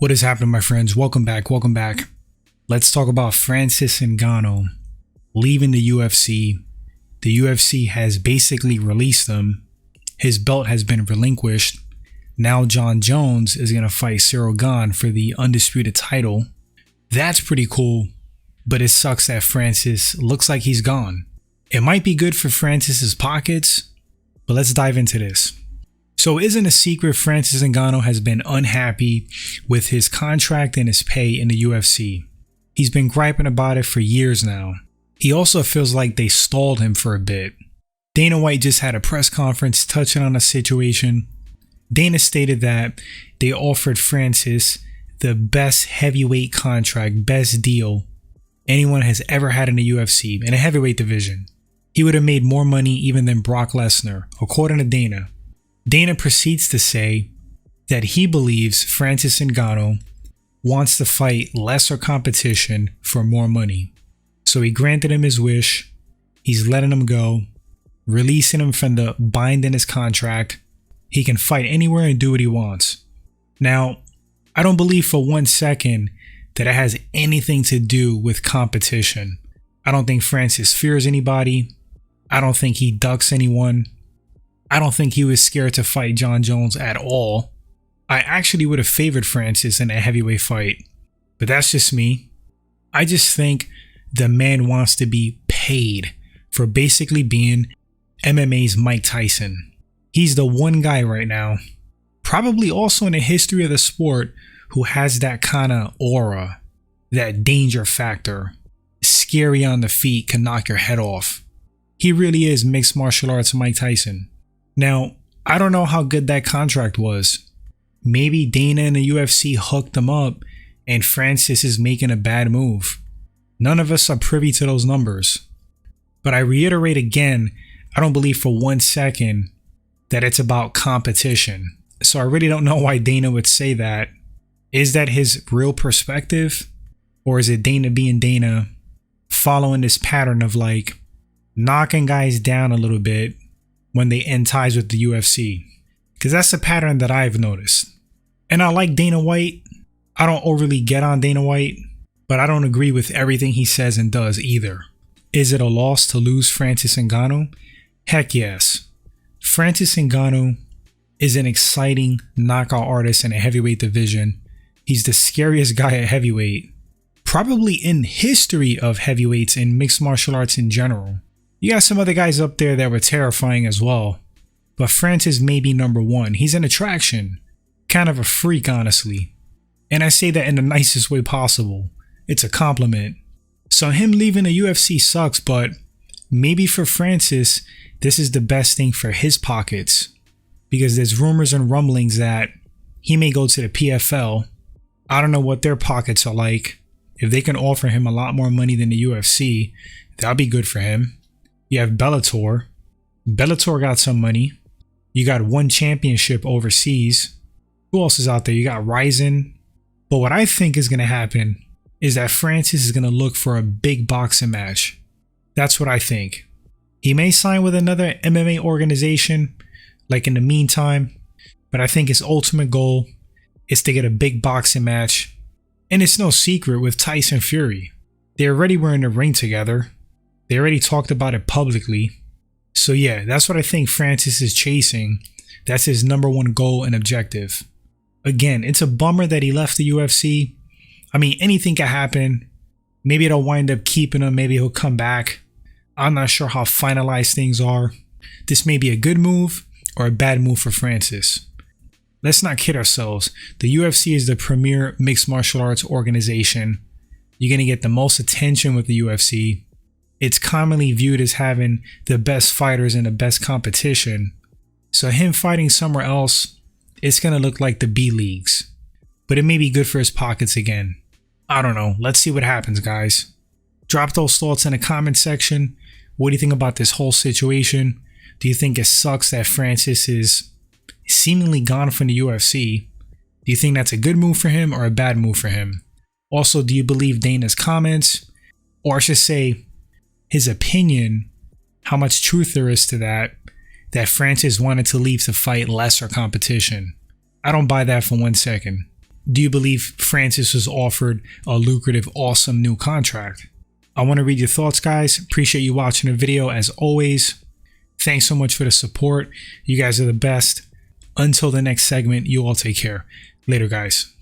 What is happening, my friends? Welcome back. Let's talk about Francis Ngannou leaving the UFC. The UFC has basically released him. His belt has been relinquished. Now Jon Jones is going to fight Ciryl Gane for the undisputed title. That's pretty cool, but it sucks that Francis looks like he's gone. It might be good for Francis's pockets, but let's dive into this. So it isn't a secret Francis Ngannou has been unhappy with his contract and his pay in the UFC. He's been griping about it for years now. He also feels like they stalled him for a bit. Dana White just had a press conference touching on the situation. Dana stated that they offered Francis the best heavyweight contract, best deal anyone has ever had in the UFC in a heavyweight division. He would have made more money even than Brock Lesnar, according to Dana. Dana proceeds to say that he believes Francis Ngannou wants to fight lesser competition for more money. So he granted him his wish. He's letting him go, releasing him from the bind in his contract. He can fight anywhere and do what he wants. Now, I don't believe for 1 second that it has anything to do with competition. I don't think Francis fears anybody. I don't think he ducks anyone. I don't think he was scared to fight Jon Jones at all. I actually would have favored Francis in a heavyweight fight, but that's just me. I just think the man wants to be paid for basically being MMA's Mike Tyson. He's the one guy right now, probably also in the history of the sport, who has that kind of aura, that danger factor. Scary on the feet, can knock your head off. He really is mixed martial arts Mike Tyson. Now, I don't know how good that contract was. Maybe Dana and the UFC hooked him up and Francis is making a bad move. None of us are privy to those numbers. But I reiterate again, I don't believe for 1 second that it's about competition. So I really don't know why Dana would say that. Is that his real perspective? Or is it Dana being Dana, following this pattern of like knocking guys down a little bit when they end ties with the UFC? Because that's a pattern that I've noticed. And I like Dana White. I don't overly get on Dana White, but I don't agree with everything he says and does either. Is it a loss to lose Francis Ngannou? Heck yes. Francis Ngannou is an exciting knockout artist in a heavyweight division. He's the scariest guy at heavyweight, probably in history of heavyweights in mixed martial arts in general. You got some other guys up there that were terrifying as well, but Francis may be number one. He's an attraction, kind of a freak, honestly. And I say that in the nicest way possible. It's a compliment. So him leaving the UFC sucks, but maybe for Francis, this is the best thing for his pockets, because there's rumors and rumblings that he may go to the PFL. I don't know what their pockets are like. If they can offer him a lot more money than the UFC, that'll be good for him. You have Bellator. Bellator got some money. You got one championship overseas. Who else is out there? You got Ryzen. But what I think is going to happen is that Francis is going to look for a big boxing match. That's what I think. He may sign with another MMA organization, like in the meantime, but I think his ultimate goal is to get a big boxing match. And it's no secret with Tyson Fury. They already were in the ring together. They already talked about it publicly. So yeah, that's what I think Francis is chasing. That's his number one goal and objective. Again, it's a bummer that he left the UFC. I mean, anything can happen. Maybe they'll wind up keeping him. Maybe he'll come back. I'm not sure how finalized things are. This may be a good move or a bad move for Francis. Let's not kid ourselves. The UFC is the premier mixed martial arts organization. You're going to get the most attention with the UFC. It's commonly viewed as having the best fighters and the best competition. So him fighting somewhere else, it's going to look like the B leagues. But it may be good for his pockets again. I don't know. Let's see what happens, guys. Drop those thoughts in the comment section. What do you think about this whole situation? Do you think it sucks that Francis is seemingly gone from the UFC? Do you think that's a good move for him or a bad move for him? Also, do you believe Dana's comments? Or I should say, his opinion, how much truth there is to that Francis wanted to leave to fight lesser competition. I don't buy that for 1 second. Do you believe Francis was offered a lucrative, awesome new contract? I want to read your thoughts, guys. Appreciate you watching the video as always. Thanks so much for the support. You guys are the best. Until the next segment, you all take care. Later, guys.